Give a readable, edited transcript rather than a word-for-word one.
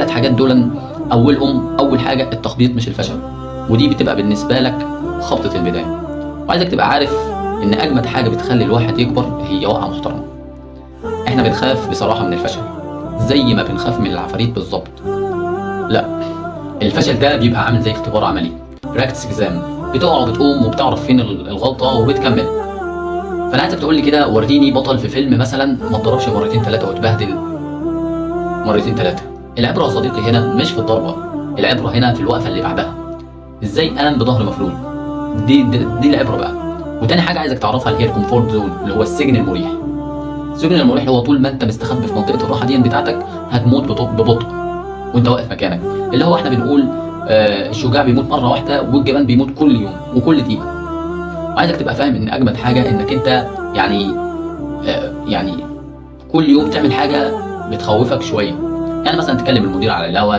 3 حاجات دول أولهم أول حاجة التخبيط مش الفشل، ودي بتبقى بالنسبة لك خبطة البداية. وعايزك تبقى عارف إن أجمد حاجة بتخلي الواحد يكبر هي وقعة محترمة. إحنا بنخاف بصراحة من الفشل زي ما بنخاف من العفاريت بالظبط. لا، الفشل ده بيبقى عامل زي اختبار عملي، براكتس اكزام، بتقع وبتقوم وبتعرف فين الغلطة وبتكمل. فأنا عايزك تقول لي كده، وريني بطل في فيلم مثلا ما اتضربش مرتين 3 واتبهدل مرتين 3. العبرة يا صديقي هنا مش في الضربة، العبرة هنا في الوقفة اللي بعدها، ازاي قام بظهر مفلول. دي العبرة بقى. وتاني حاجة عايزك تعرفها اللي هي الكومفورت زون، اللي هو السجن المريح. السجن المريح هو طول ما انت مستخبي في منطقة الراحة دي بتاعتك هتموت ببطء وانت واقف مكانك. اللي هو احنا بنقول الشجاع بيموت مرة واحدة والجبان بيموت كل يوم وكل دقيقة. وعايزك تبقى فاهم ان اجمد حاجة انك انت يعني كل يوم تعمل حاجة بتخوفك شوية. يعني مثلا تكلم المدير على الهوا،